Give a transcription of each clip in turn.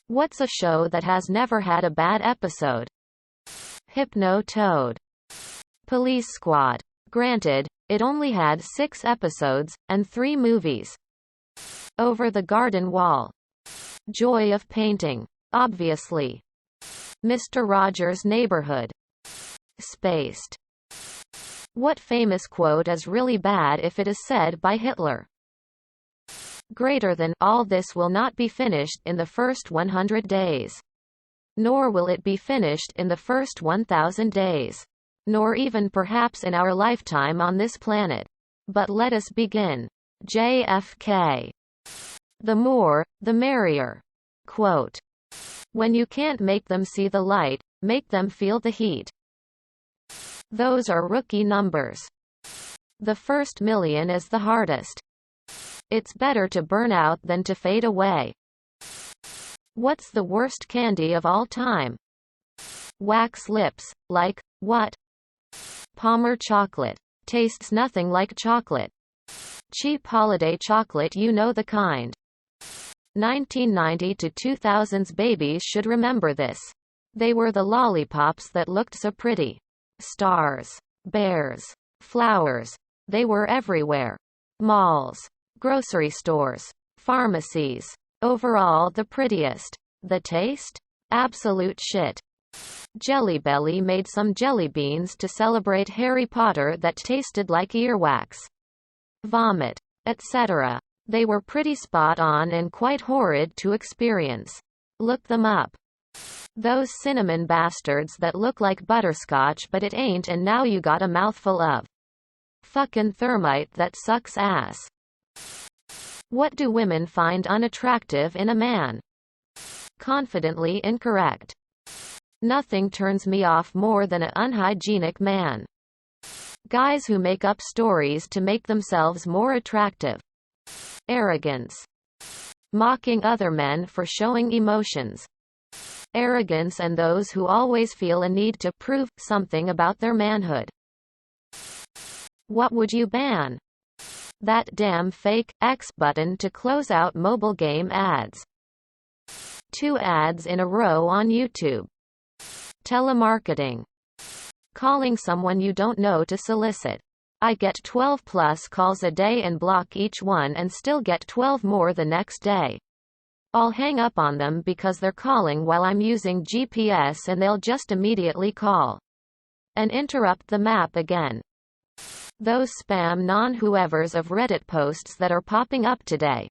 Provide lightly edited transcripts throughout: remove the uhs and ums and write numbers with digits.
What's a show that has never had a bad episode? Hypno Toad. Police Squad. Granted, it only had 6 episodes, and 3 movies. Over the Garden Wall. Joy of Painting. Obviously. Mr. Rogers' Neighborhood. Spaced. What famous quote is really bad if it is said by Hitler? Greater than, all this will not be finished in the first 100 days. Nor will it be finished in the first 1,000 days. Nor even perhaps in our lifetime on this planet. But let us begin. JFK. The more, the merrier. Quote. When you can't make them see the light, make them feel the heat. Those are rookie numbers. The first million is the hardest. It's better to burn out than to fade away. What's the worst candy of all time? Wax lips. Like, what? Palmer chocolate. Tastes nothing like chocolate. Cheap holiday chocolate, you know the kind. 1990 to 2000s babies should remember this. They were the lollipops that looked so pretty. Stars. Bears. Flowers. They were everywhere. Malls. Grocery stores. Pharmacies. Overall the prettiest. The taste? Absolute shit. Jelly Belly made some jelly beans to celebrate Harry Potter that tasted like earwax. Vomit. Etc. They were pretty spot on and quite horrid to experience. Look them up. Those cinnamon bastards that look like butterscotch but it ain't, and now you got a mouthful of fucking thermite that sucks ass. What do women find unattractive in a man? Confidently incorrect. Nothing turns me off more than an unhygienic man. Guys who make up stories to make themselves more attractive. Arrogance. Mocking other men for showing emotions. Arrogance and those who always feel a need to prove something about their manhood. What would you ban? That damn fake X button to close out mobile game ads. 2 ads in a row on YouTube. Telemarketing. Calling someone you don't know to solicit. I get 12 plus calls a day and block each one and still get 12 more the next day. I'll hang up on them because they're calling while I'm using GPS and they'll just immediately call. And interrupt the map again. Those spam non-whoever's of Reddit posts that are popping up today.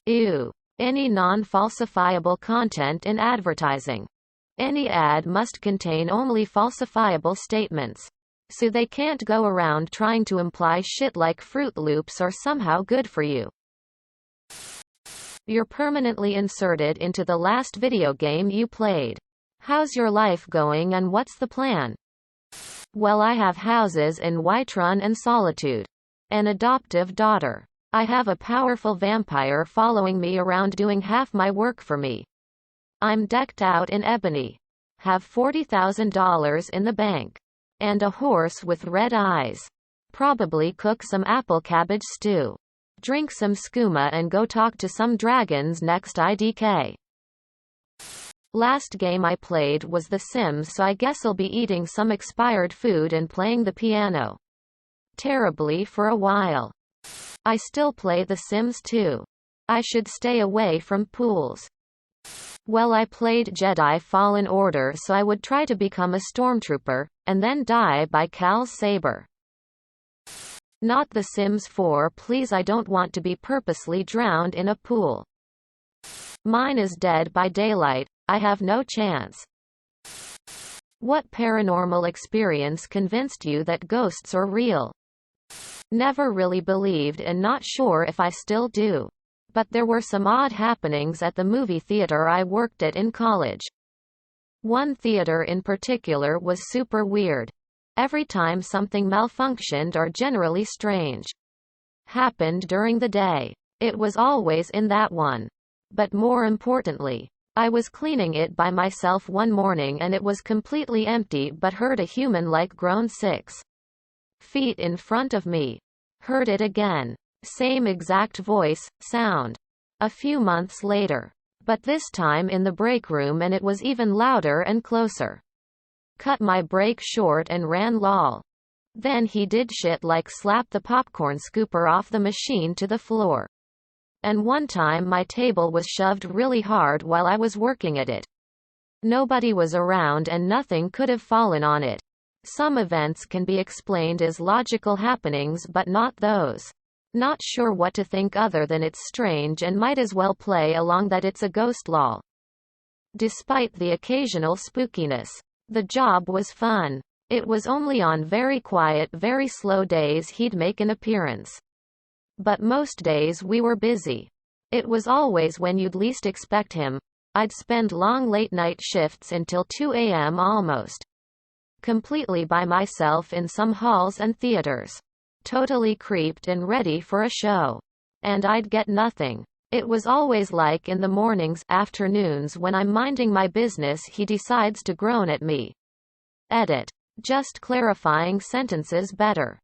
Ew. Any non-falsifiable content in advertising. Any ad must contain only falsifiable statements. So they can't go around trying to imply shit like Fruit Loops are somehow good for you. You're permanently inserted into the last video game you played. How's your life going and what's the plan? Well, I have houses in Whiterun and Solitude. An adoptive daughter. I have a powerful vampire following me around doing half my work for me. I'm decked out in ebony. Have $40,000 in the bank. And a horse with red eyes. Probably cook some apple cabbage stew. Drink some skooma and go talk to some dragons next IDK. Last game I played was The Sims, so I guess I'll be eating some expired food and playing the piano. Terribly for a while. I still play The Sims 2. I should stay away from pools. Well, I played Jedi Fallen Order so I would try to become a stormtrooper, and then die by Cal's saber. Not The Sims 4, please, I don't want to be purposely drowned in a pool. Mine is Dead by Daylight, I have no chance. What paranormal experience convinced you that ghosts are real? Never really believed and not sure if I still do. But there were some odd happenings at the movie theater I worked at in college. One theater in particular was super weird. Every time something malfunctioned or generally strange happened during the day, it was always in that one. But more importantly, I was cleaning it by myself one morning and it was completely empty, but heard a human-like groan 6 feet in front of me. Heard it again. Same exact voice, sound. A few months later. But this time in the break room, and it was even louder and closer. Cut my break short and ran lol. Then he did shit like slap the popcorn scooper off the machine to the floor. And one time my table was shoved really hard while I was working at it. Nobody was around and nothing could have fallen on it. Some events can be explained as logical happenings, but not those. Not sure what to think other than it's strange and might as well play along that it's a ghost lol. Despite the occasional spookiness, the job was fun. It was only on very quiet, very slow days he'd make an appearance. But most days we were busy. It was always when you'd least expect him. I'd spend long late-night shifts until 2 a.m. almost. Completely by myself in some halls and theaters. Totally creeped and ready for a show. And I'd get nothing. It was always like in the mornings, afternoons when I'm minding my business he decides to groan at me. Edit. Just clarifying sentences better.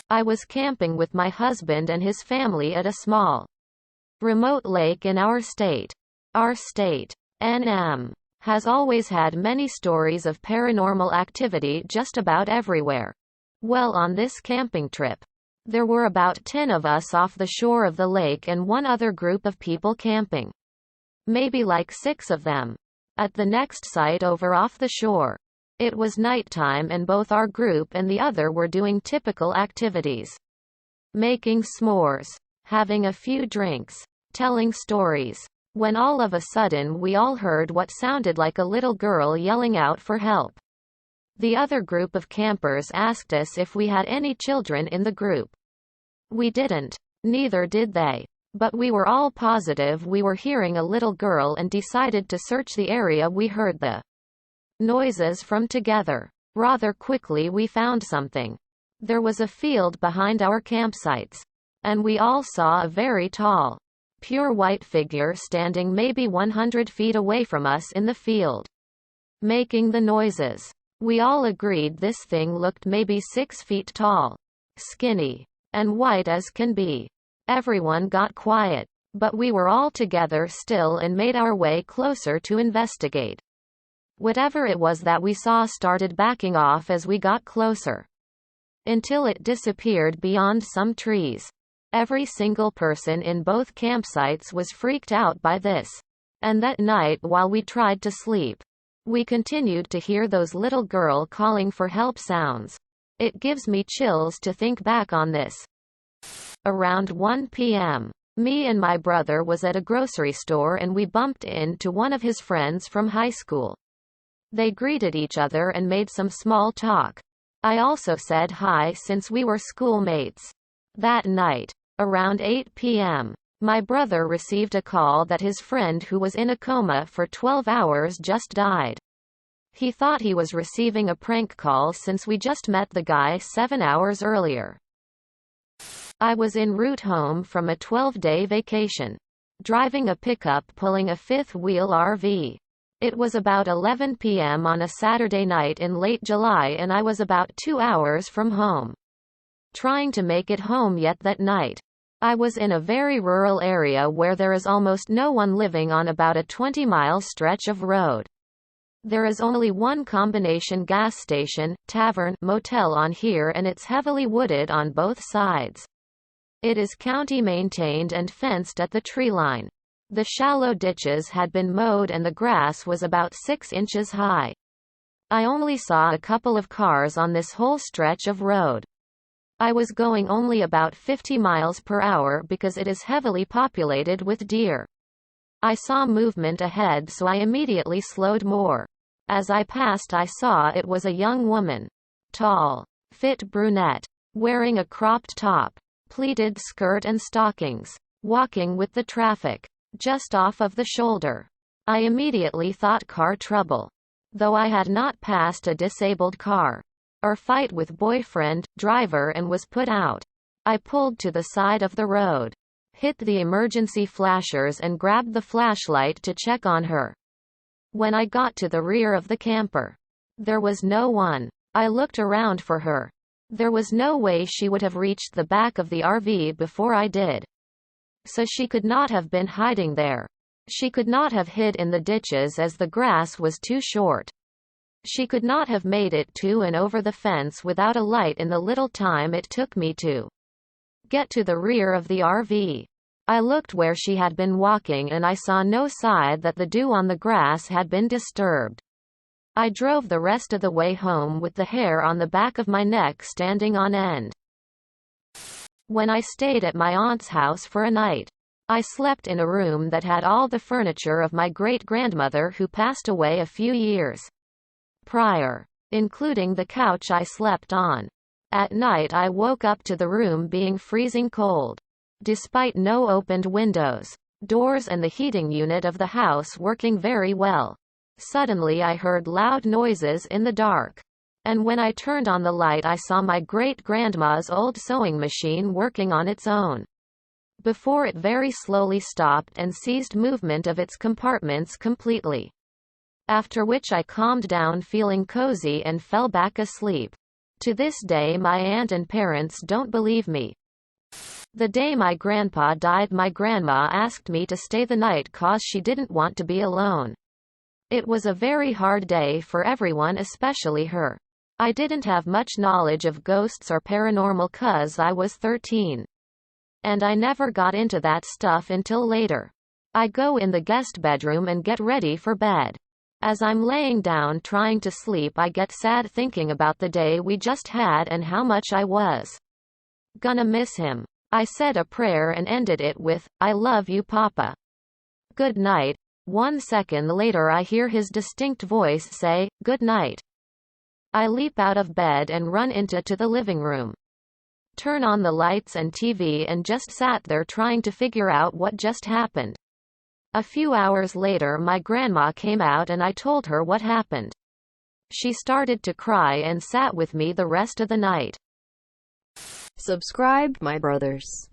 I was camping with my husband and his family at a small, remote lake in our state. Our state, NM, has always had many stories of paranormal activity just about everywhere. Well, on this camping trip, there were about 10 of us off the shore of the lake and one other group of people camping. Maybe like 6 of them. At the next site over off the shore. It was nighttime and both our group and the other were doing typical activities. Making s'mores, having a few drinks, telling stories. When all of a sudden we all heard what sounded like a little girl yelling out for help. The other group of campers asked us if we had any children in the group. We didn't. Neither did they. But we were all positive we were hearing a little girl and decided to search the area we heard the noises from together. Rather quickly we found something. There was a field behind our campsites. And we all saw a very tall, pure white figure standing maybe 100 feet away from us in the field. Making the noises. We all agreed this thing looked maybe 6 feet tall. Skinny. And white as can be. Everyone got quiet. But we were all together still and made our way closer to investigate. Whatever it was that we saw started backing off as we got closer. Until it disappeared beyond some trees. Every single person in both campsites was freaked out by this. And that night while we tried to sleep, we continued to hear those little girl calling for help sounds. It gives me chills to think back on this. Around 1 p.m., me and my brother was at a grocery store and we bumped into one of his friends from high school. They greeted each other and made some small talk. I also said hi since we were schoolmates. That night, around 8 p.m., my brother received a call that his friend who was in a coma for 12 hours just died. He thought he was receiving a prank call since we just met the guy 7 hours earlier. I was en route home from a 12-day vacation. Driving a pickup pulling a fifth-wheel RV. It was about 11 p.m. on a Saturday night in late July and I was about 2 hours from home. Trying to make it home yet that night. I was in a very rural area where there is almost no one living on about a 20-mile stretch of road. There is only one combination gas station, tavern, motel on here and it's heavily wooded on both sides. It is county maintained and fenced at the tree line. The shallow ditches had been mowed and the grass was about 6 inches high. I only saw a couple of cars on this whole stretch of road. I was going only about 50 miles per hour because it is heavily populated with deer. I saw movement ahead so I immediately slowed more. As I passed I saw it was a young woman. Tall, fit brunette, wearing a cropped top, pleated skirt and stockings, walking with the traffic just off of the shoulder. I immediately thought car trouble. Though I had not passed a disabled car or fight with boyfriend, driver and was put out. I pulled to the side of the road, hit the emergency flashers and grabbed the flashlight to check on her. When I got to the rear of the camper, there was no one. I looked around for her. There was no way she would have reached the back of the RV before I did. So she could not have been hiding there. She could not have hid in the ditches as the grass was too short. She could not have made it to and over the fence without a light in the little time it took me to get to the rear of the RV. I looked where she had been walking and I saw no sign that the dew on the grass had been disturbed. I drove the rest of the way home with the hair on the back of my neck standing on end. When I stayed at my aunt's house for a night, I slept in a room that had all the furniture of my great-grandmother who passed away a few years prior, including the couch I slept on. At night I woke up to the room being freezing cold. Despite no opened windows, doors and the heating unit of the house working very well. Suddenly I heard loud noises in the dark. And when I turned on the light I saw my great-grandma's old sewing machine working on its own, before it very slowly stopped and ceased movement of its compartments completely. After which I calmed down feeling cozy and fell back asleep. To this day my aunt and parents don't believe me. The day my grandpa died my grandma asked me to stay the night cause she didn't want to be alone. It was a very hard day for everyone, especially her. I didn't have much knowledge of ghosts or paranormal cause I was 13. And I never got into that stuff until later. I go in the guest bedroom and get ready for bed. As I'm laying down trying to sleep I get sad thinking about the day we just had and how much I was gonna miss him. I said a prayer and ended it with, "I love you, Papa. Good night." 1 second later I hear his distinct voice say, "Good night." I leap out of bed and run into the living room. Turn on the lights and TV and just sat there trying to figure out what just happened. A few hours later my grandma came out and I told her what happened. She started to cry and sat with me the rest of the night. Subscribe, my brothers.